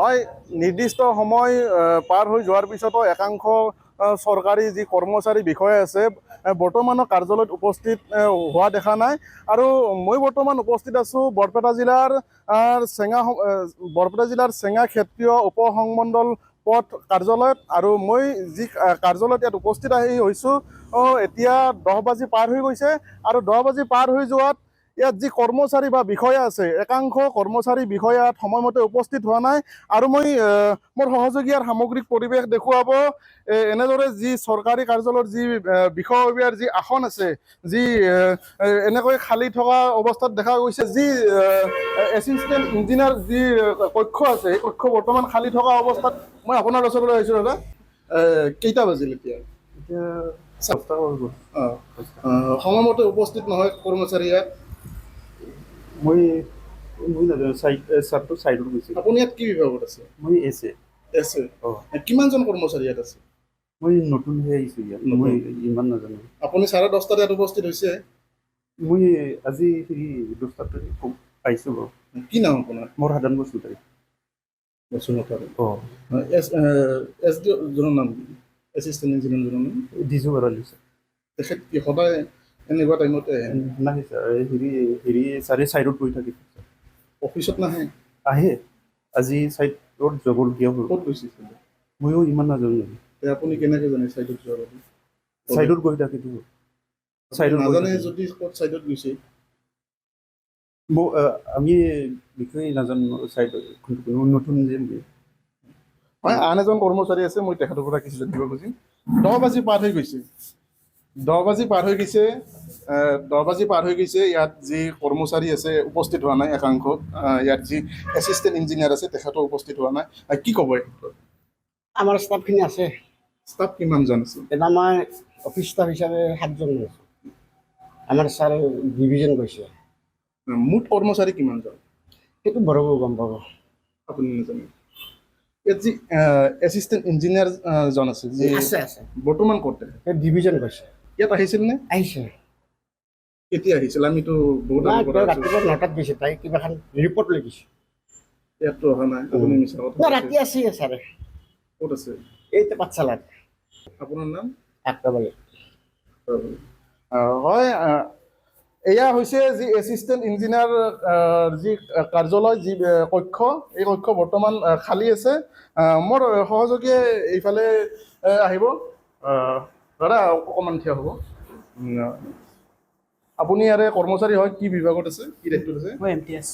হয় নিৰ্দিষ্ট সময় পাৰ হৈ যোৱাৰ পিছতো একাংশ চৰকাৰী যি কৰ্মচাৰী বিষয়া আছে বৰ্তমানৰ কাৰ্যালয়ত উপস্থিত হোৱা দেখা নাই। আৰু মই বৰ্তমান উপস্থিত আছোঁ বৰপেটা জিলাৰ চেঙা ক্ষেত্ৰীয় উপসংমণ্ডল পথ কাৰ্যালয়ত। আৰু মই যি কাৰ্যালয়ত ইয়াত উপস্থিত হৈছোঁ এতিয়া 10 বাজি পাৰ হৈ গৈছে। আৰু 10 বাজি পাৰ হৈ যোৱাত ইয়াত যি কৰ্মচাৰী বা বিষয়া আছে একাংশ কৰ্মচাৰী বিষয়া সময়মতে উপস্থিত হোৱা নাই। আৰু মই মোৰ সহযোগীয়াৰ সামগ্ৰিক পৰিৱেশ দেখুৱাব এনেদৰে যি চৰকাৰী কাৰ্যালয়ৰ যি বিষয়ববীয়াৰ যি আসন আছে যি এনেকৈ খালী থকা অৱস্থাত দেখা গৈছে। যি এছিষ্টেণ্ট ইঞ্জিনিয়াৰ যি কক্ষ আছে এই কক্ষ বৰ্তমান খালী থকা অৱস্থাত মই আপোনাৰ ওচৰলৈ আহিছোঁ। দাদা কেইটা বাজিল এতিয়া? সময়মতে উপস্থিত নহয় কৰ্মচাৰী ইয়াত। মই চাইডত গৈছোঁ। আপুনি ইয়াত কি বিভাগত আছে? মই এছে। কিমানজন কৰ্মচাৰী ইয়াত আছে? মই নতুনহে আহিছোঁ ইয়াত, মই ইমান নাজানো। আপুনি 10:30 ইয়াত উপস্থিত হৈছে? মই আজি 10টাত পাইছোঁ বাৰু। কি নাম আপোনাৰ? মোৰ সাধাৰণ বস্তুতাৰী। এছ ডি অ'জনৰ নাম কি? এছিষ্টেণ্ট ইঞ্জিনিয়াৰজনৰ নাম? দিছোঁ বাৰু লিছে। তেখেত কি সদায় এনেকুৱা টাইমতে আহে? নাহে ছাৰ, চাইডত গৈ থাকে। অফিচত নাহে? আহে, আজি চাইডত যাবলগীয়া হ'ল। ক'ত গৈছে? ময়ো ইমান নাজানো। আপুনি কেনেকৈ জানে চাইডত যোৱাৰ বাবে? চাইডত গৈ থাকেতো। চাইডত নাজানে যদি ক'ত চাইডত গৈছে? আমি বিষয়ে নাজানো। চাইডত নতুন যে হয়, আন এজন কৰ্মচাৰী আছে, মই তেখেতৰ পৰা কিছু জানিব খুজিম। 10 বাজি পাৰ হৈ গৈছে। 10 বাজি পাৰ হৈ গৈছে। 10 বাজি পাৰ হৈ গৈছে। ইয়াত যি কৰ্মচাৰী আছে উপস্থিত হোৱা নাই একাংশ। ইয়াত যি এছিষ্টেণ্ট ইঞ্জিনিয়াৰ আছে তেখেতো উপস্থিত হোৱা নাই। কি ক'ব? আমাৰ ষ্টাফখিনি আছে। ষ্টাফ কিমানজন আছে? এতিয়া আমাৰ অফিচ ষ্টাফ হিচাপে 7জন আছে। আমাৰ ছাৰ ডিভিজন গৈছে। মুঠ কৰ্মচাৰী কিমানজন? সেইটো বৰাবৰ গম পাব। আপুনি নাজানে? ইয়াত যি এছিষ্টেণ্ট ইঞ্জিনিয়াৰজন আছে যি আছে বৰ্তমান ক'ত? সেই ডিভিজন গৈছে। ইয়াত আহিছিল নে? আহিছে। কেতিয়া আহিছিল? আমিতো বহুত ৰাতিপুৱা 9টাত গৈছে। তাই কিবা এখন ৰিপৰ্ট লৈ গৈছে। ইয়াততো অহা নাই। আপুনি মিছা কথা। ৰাতি আছে ছাৰে। ক'ত আছে? এইটো পাঠশালাত। আপোনাৰ নাম? একেবাৰে হয়, এয়া হৈছে যি এছিষ্টেণ্ট ইঞ্জিনিয়াৰ যি কাৰ্যালয় যি কক্ষ, এই কক্ষ বৰ্তমান খালী আছে। মোৰ সহযোগীয়ে এইফালে আহিব। দাদা অকণমান থিয় হ'ব। আপুনি ইয়াৰে কৰ্মচাৰী হয়, কি বিভাগত আছে, কি দায়িত্বত আছে? মই MTS।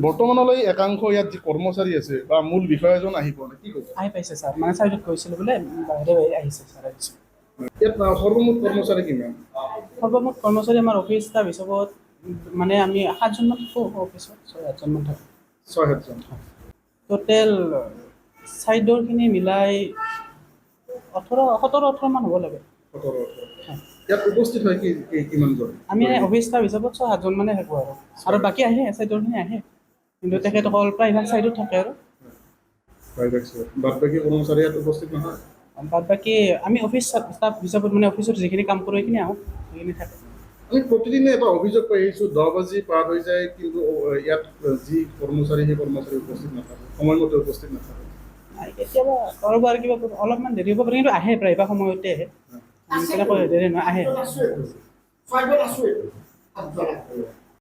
বৰ্তমানলৈ একাংশ ইয়াত যি কৰ্মচাৰী আছে বা মূল বিষয়াজন আহি পোৱা নাই, কি ক'ব? আহি পাইছে ছাৰ, মানে চাইডত গৈছিলোঁ বোলে, বাহিৰে আহিছে ছাৰ। ইয়াত সৰ্বমুঠ কৰ্মচাৰী কিমান? সৰ্বমুঠ কৰ্মচাৰী আমাৰ অফিচ ষ্টাফ হিচাপত মানে আমি 7জনমান থাকোঁ অফিচত, 6-7জনমান থাকোঁ। 6-7জন। টোটেল চাইডৰখিনি মিলাই 17-18 মান হ'ব লাগে। 17-18। ইয়াত উপস্থিত হয় কিমানজন? আমি অফিচ ষ্টাফ হিচাপত 6-7জন মানে থাকোঁ আৰু বাকী আহে, চাইডৰখিনি আহে, কিন্তু তেখেতসকল প্ৰায়ভাগ চাইডত থাকে আৰু। বাদ বাকী কৰ্মচাৰী ইয়াত উপস্থিত নহয়? বাদ বাকী আমি অফিচ ষ্টাফ হিচাপত মানে অফিচত যিখিনি কাম কৰোঁ সেইখিনি আহোঁ, সেইখিনি থাকে। আমি প্ৰতিদিনে এটা অভিযোগ পাই আহিছোঁ, 10 বাজি পাৰ হৈ যায় কিন্তু ইয়াত যি কৰ্মচাৰী সেই কৰ্মচাৰী উপস্থিত নাথাকে, সময়মতে উপস্থিত নাথাকে। কেতিয়াবা কাৰোবাৰ কিবা অলপমান দেৰি হ'ব পাৰে, কিন্তু আহে, প্ৰায়ভাগ সময়তে আহে। তেনেকৈ দেৰি নহয়, আহে।